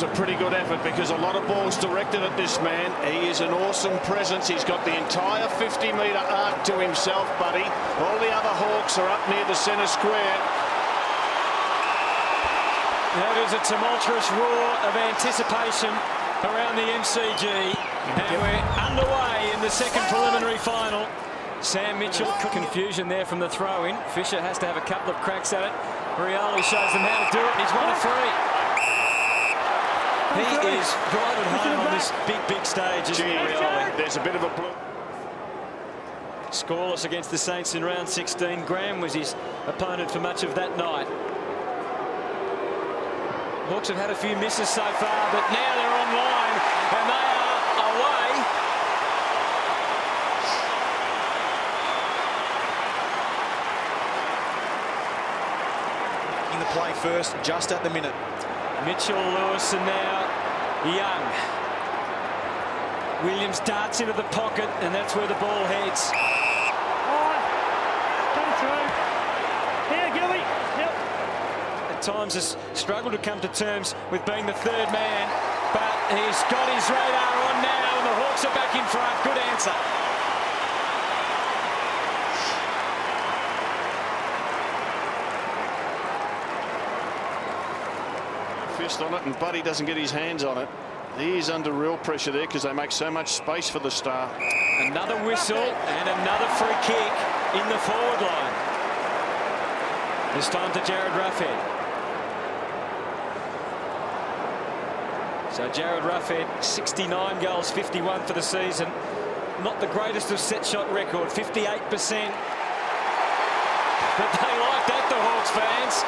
was a pretty good effort because a lot of balls directed at this man. He is an awesome presence. He's got the entire 50-metre arc to himself, buddy. All the other Hawks are up near the centre square. That is a tumultuous roar of anticipation around the MCG. And we're underway in the second preliminary final. Sam Mitchell, confusion there from the throw-in. Fisher has to have a couple of cracks at it. Rioli shows them how to do it, and he's 1 of 3. He is driving home on this big stage, isn't he, Rioli? There's a bit of a blue. Scoreless against the Saints in round 16. Graham was his opponent for much of that night. Hawks have had a few misses so far, but now they're online, and they are away. In the play first, just at the minute. Mitchell, Lewis, and now Young. Williams darts into the pocket, and that's where the ball heads. At times has struggled to come to terms with being the third man, but he's got his radar on now, and the Hawks are back in front. Good answer. Fist on it, and Buddy doesn't get his hands on it. He's under real pressure there because they make so much space for the Star. Another whistle and another free kick in the forward line. This time to Jared Ruffhead. So Jared Ruffhead, 69 goals, 51 for the season. Not the greatest of set shot record, 58%. But they like that, the Hawks fans.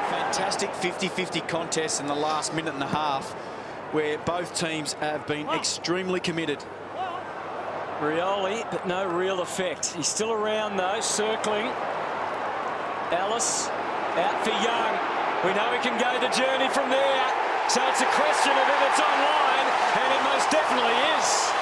Fantastic 50-50 contest in the last minute and a half, where both teams have been extremely committed. Rioli, but no real effect. He's still around though, circling. Ellis out for Young. We know he can go the journey from there. So it's a question of if it's online, and it most definitely is.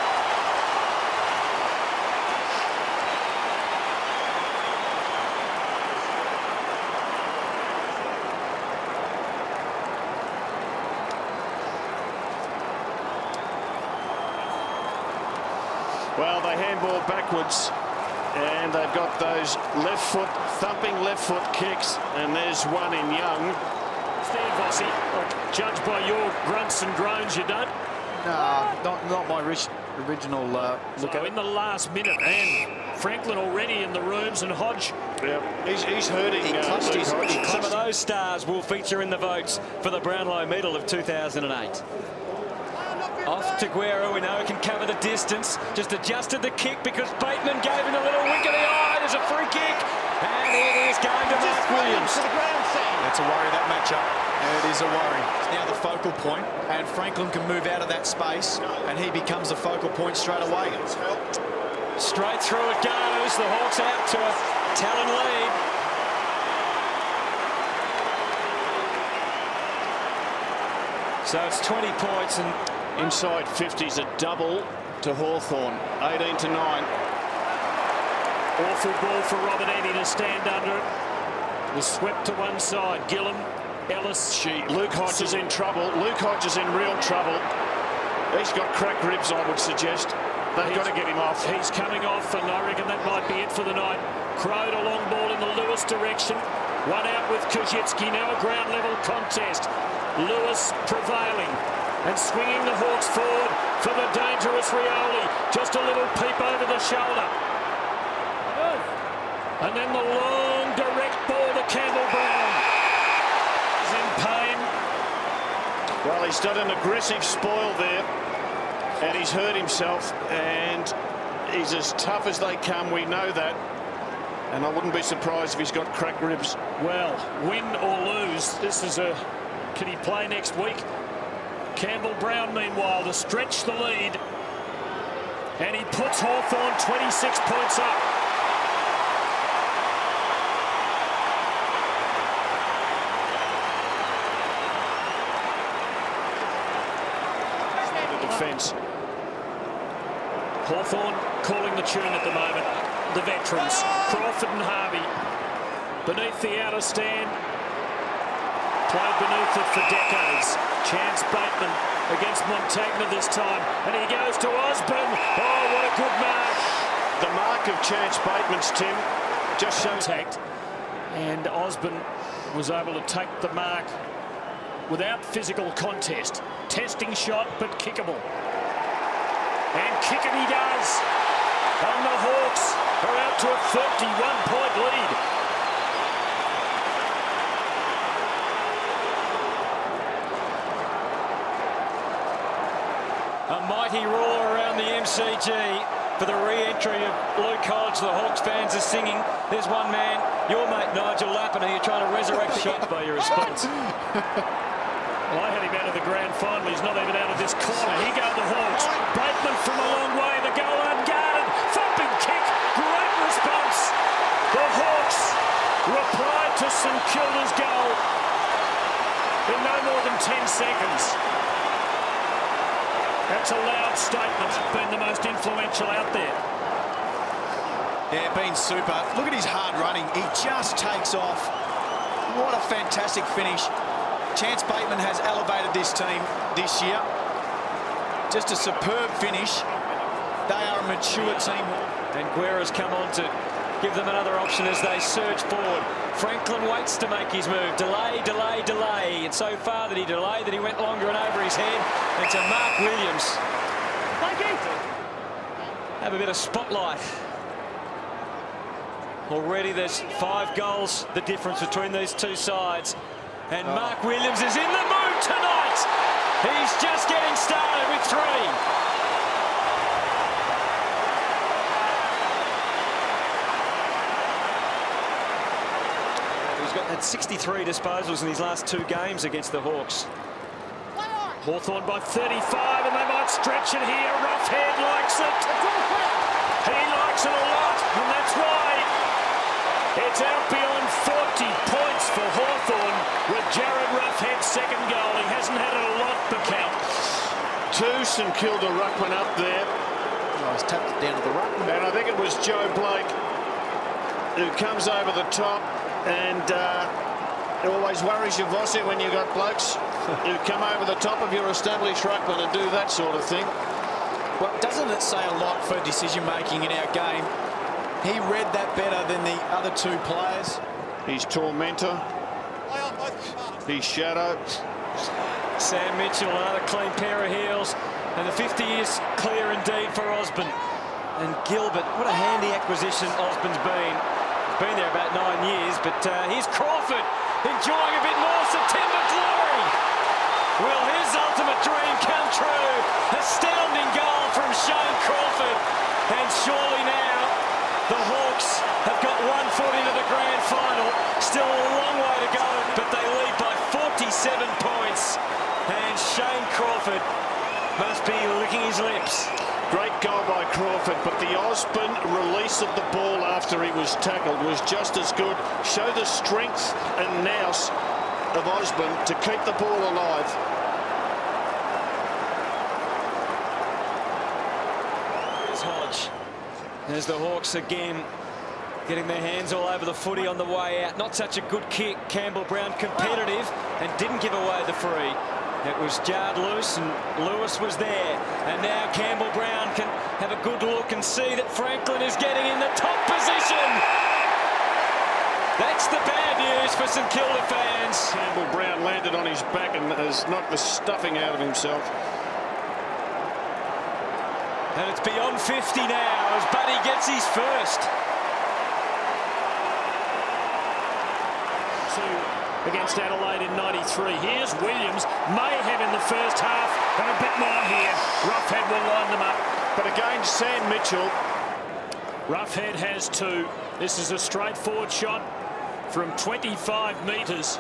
Well, they handball backwards, and they've got those thumping left foot kicks, and there's one in Young. Stand, Vossi. Judged by your grunts and groans, you don't? No, not my original look So at it. in the last minute, and Franklin already in the rooms, and Hodge. Yeah, he's hurting. He clutched his. Some of those stars will feature in the votes for the Brownlow Medal of 2008. Off to Guerra, we know he can cover the distance. Just adjusted the kick because Bateman gave him a little wink of the eye. There's a free kick, and it is going to Mark Williams. That's a worry, that matchup. It is a worry. It's now the focal point, and Franklin can move out of that space, and he becomes a focal point straight away. Straight through it goes. The Hawks out to a telling lead. So it's 20 points, and Inside 50's a double to Hawthorn, 18-9. Awful ball for Robert Eddy to stand under it. Was swept to one side. Gillum, Ellis. Luke Hodge is in trouble. Luke Hodge is in real trouble. He's got cracked ribs, I would suggest. They've got to get him off. He's coming off, and I reckon that might be it for the night. Crowed a long ball in the Lewis direction. One out with Kuzitsky. Now a ground level contest. Lewis prevailing and swinging the Hawks forward for the dangerous Rioli. Just a little peep over the shoulder. And then the long direct ball to Campbell Brown. He's in pain. Well, he's done an aggressive spoil there, and he's hurt himself, and he's as tough as they come, we know that. And I wouldn't be surprised if he's got cracked ribs. Well, win or lose, this is a... Can he play next week? Campbell Brown, meanwhile, to stretch the lead. And he puts Hawthorn 26 points up. The defence. Hawthorn calling the tune at the moment. the veterans, Crawford and Harvey. Beneath the outer stand, played beneath it for decades. Chance Bateman against Montagna this time, and he goes to Osborne. Oh, what a good mark. The mark of Chance Bateman's, Tim, just shows. Contact, and Osborne was able to take the mark without physical contest. Testing shot, but kickable. And kick it he does. And the Hawks are out to a 31-point lead. A mighty roar around the MCG for the re-entry of Luke Hodge. The Hawks fans are singing. There's one man, your mate Nigel Lappin, you're trying to resurrect the shot by your response. Well, I had him out of the grand final. He's not even out of this corner. Here go the Hawks. Bateman from a long way. The goal unguarded. Thumping kick. Great response. The Hawks replied to St Kilda's goal in no more than 10 seconds. That's a loud statement. Been the most influential out there. Yeah, been super. Look at his hard running. He just takes off. What a fantastic finish. Chance Bateman has elevated this team this year. Just a superb finish. They are a mature team. And Guerra's come on to give them another option as they surge forward. Franklin waits to make his move. Delay, delay, delay. And so far that he delayed, that he went longer and over his head. And to Mark Williams. Have a bit of spotlight. Already there's 5 goals, the difference between these two sides. And Mark Williams is in the mood tonight. He's just getting started with 3. He's had 63 disposals in his last 2 games against the Hawks. Hawthorn by 35, and they might stretch it here. Roughhead likes it. He likes it a lot, and that's why it's out beyond 40 points for Hawthorn with Jared Roughhead's second goal. He hasn't had it a lot, but count. 2 St Kilda ruckman up there. Oh, he's tapped it down to the ruckman. And I think it was Joe Blake who comes over the top, and it always worries you, Vossi, when you've got blokes who come over the top of your established ruckman and do that sort of thing. Well, doesn't it say a lot for decision-making in our game? He read that better than the other 2 players. His tormentor, his shadow. Sam Mitchell, another clean pair of heels. And the 50 is clear indeed for Osborne. And Gilbert, what a handy acquisition Osborne's been. He's been there about 9 years, but here's Crawford enjoying a bit more September glory. Will his ultimate dream come true? Astounding goal from Shane Crawford. And surely now the Hawks have got 1 foot into the grand final. Still a long way to go, but they lead by 47 points. And Shane Crawford must be licking his lips. Great goal by Crawford, but the Osborne release of the ball after he was tackled was just as good. Show the strength and nous of Osborne to keep the ball alive. Here's Hodge. There's the Hawks again, getting their hands all over the footy on the way out. Not such a good kick. Campbell Brown competitive and didn't give away the free. It was jarred loose and Lewis was there. And now Campbell Brown can have a good look and see that Franklin is getting in the top position. That's the bad news for St Kilda fans. Campbell Brown landed on his back and has knocked the stuffing out of himself. And it's beyond 50 now as Buddy gets his first. Against Adelaide in 93. Here's Williams. Mayhem in the first half and a bit more here. Roughhead will line them up. But again, Sam Mitchell. Roughhead has 2. This is a straightforward shot from 25 metres.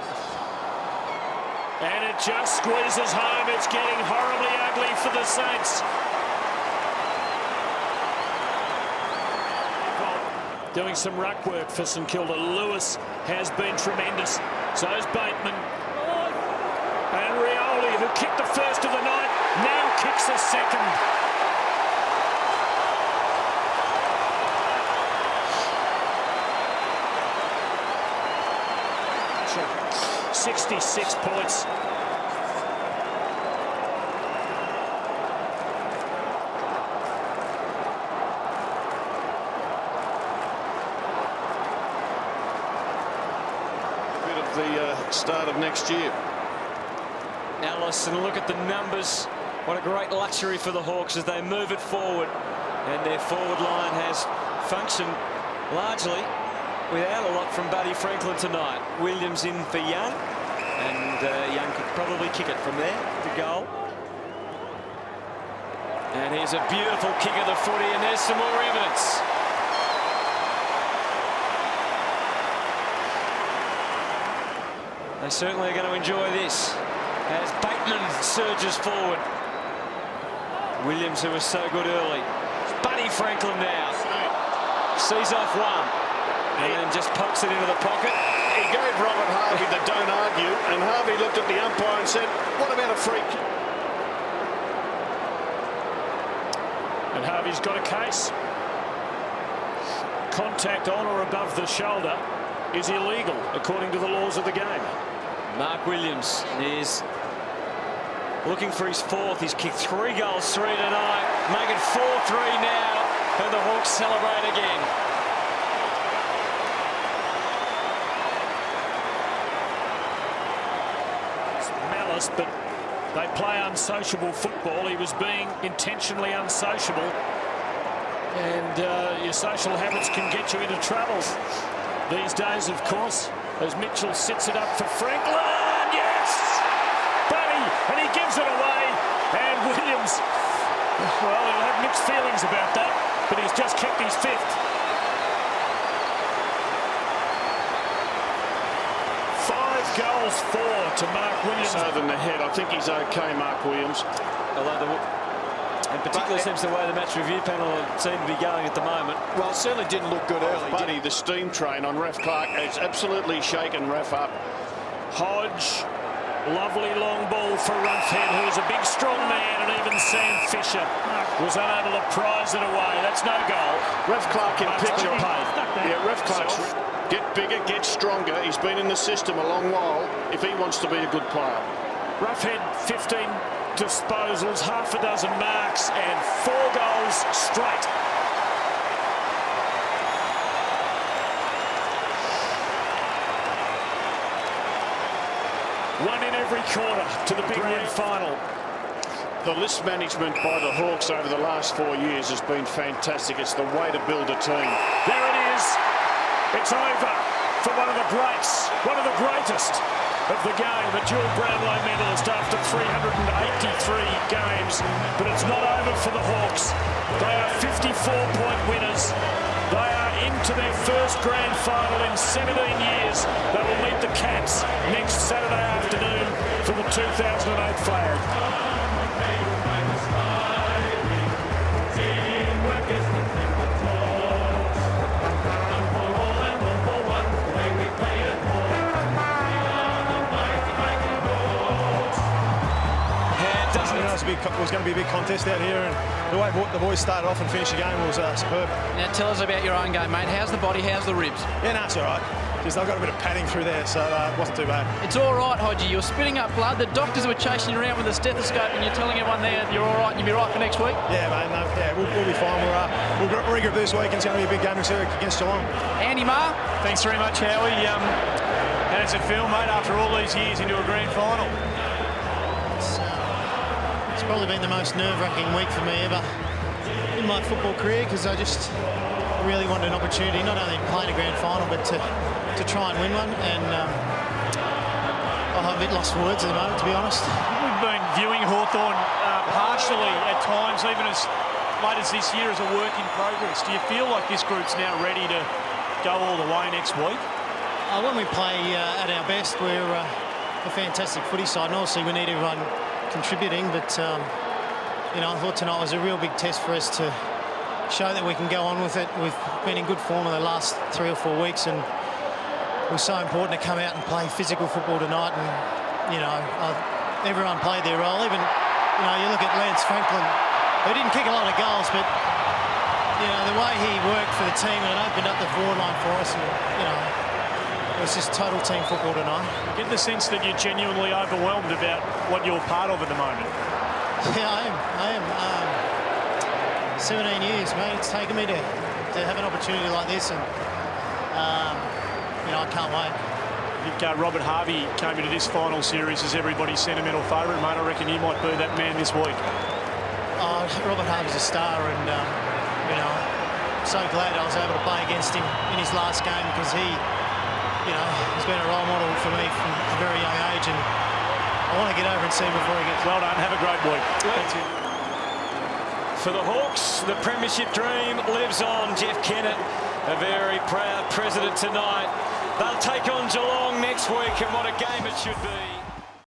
And it just squeezes home. It's getting horribly ugly for the Saints. Doing some ruck work for St Kilda. Lewis has been tremendous. So is Bateman. And Rioli, who kicked the first of the night, now kicks a second. 66 points. The start of next year. Ellis, and look at the numbers. What a great luxury for the Hawks as they move it forward, and their forward line has functioned largely without a lot from Buddy Franklin tonight. Williams in for Young, and Young could probably kick it from there. The goal. And here's a beautiful kick of the footy, and there's some more evidence. They certainly are going to enjoy this as Bateman surges forward. Williams, who was so good early. Buddy Franklin now sees off one and then just pokes it into the pocket. He gave Robert Harvey the don't argue, and Harvey looked at the umpire and said, what about a freak? And Harvey's got a case. Contact on or above the shoulder is illegal according to the laws of the game. Mark Williams is looking for his fourth. He's kicked 3 goals, 3 tonight. Make it 4-3 now, and the Hawks celebrate again. It's malice, but they play unsociable football. He was being intentionally unsociable, and your social habits can get you into trouble these days, of course. As Mitchell sits it up for Franklin, yes! Buddy, and he gives it away. And Williams, well, he'll have mixed feelings about that, but he's just kept his 5th. 5 goals, 4 to Mark Williams. Other than the head, I think he's okay, Mark Williams. Although and particularly seems the way the match review panel seem to be going at the moment. Well, it certainly didn't look good early. Buddy, the steam train on Ref Clark has absolutely shaken Ref up. Hodge, lovely long ball for Roughhead, who is a big, strong man, and even Sam Fisher was unable to prize it away. That's no goal. Ref Clark in picture. Paid. Yeah, Ref Clark's get bigger, get stronger. He's been in the system a long while if he wants to be a good player. Roughhead, 15 disposals, half a dozen marks, and 4 goals straight. One in every quarter to the big grand final. The list management by the Hawks over the last 4 years has been fantastic. It's the way to build a team. There it is. It's over for one of the greats, one of the greatest of the game, a dual Brownlow medalist after 383 games. But it's not over for the Hawks. They are 54-point winners. They are into their first grand final in 17 years. They will meet the Cats next Saturday afternoon for the 2008 flag. It was going to be a big contest out here, and the way the boys started off and finished the game was superb. Now tell us about your own game, mate. How's the body? How's the ribs? Yeah, no, it's all right. Just I've got a bit of padding through there, so it wasn't too bad. It's all right, Hodgie. You're spitting up blood. The doctors were chasing you around with a stethoscope, and you're telling everyone there you're all right and you'll be right for next week. Yeah, mate. No, yeah, we'll be fine. We'll regroup this week, and it's going to be a big game against Geelong. Andy Marr. Thanks very much, Howie. How does it feel, mate, after all these years into a grand final? It's probably been the most nerve-wracking week for me ever in my football career, because I just really wanted an opportunity not only to play in a grand final but to try and win one, and I'm a bit lost for words at the moment, to be honest. We've been viewing Hawthorn partially at times, even as late as this year, as a work in progress. Do you feel like this group's now ready to go all the way next week? When we play at our best, we're a fantastic footy side, and obviously we need everyone contributing, but you know, I thought tonight was a real big test for us to show that we can go on with it. We've been in good form in the last 3 or 4 weeks, and it was so important to come out and play physical football tonight. And you know, everyone played their role. Even, you know, you look at Lance Franklin, who didn't kick a lot of goals, but you know, the way he worked for the team, and it opened up the forward line for us. And you know, was just total team football tonight. I get the sense that you're genuinely overwhelmed about what you're part of at the moment. Yeah, I am. 17 years, mate. It's taken me to have an opportunity like this, and I can't wait. I think Robert Harvey came into this final series as everybody's sentimental favourite, mate. I reckon you might be that man this week. Oh, Robert Harvey's a star, and I'm so glad I was able to play against him in his last game, because he's been a role model for me from a very young age, and I want to get over and see him before he gets... Well done. Have a great week. Thank you. For the Hawks, the premiership dream lives on. Jeff Kennett, a very proud president tonight. They'll take on Geelong next week, and what a game it should be.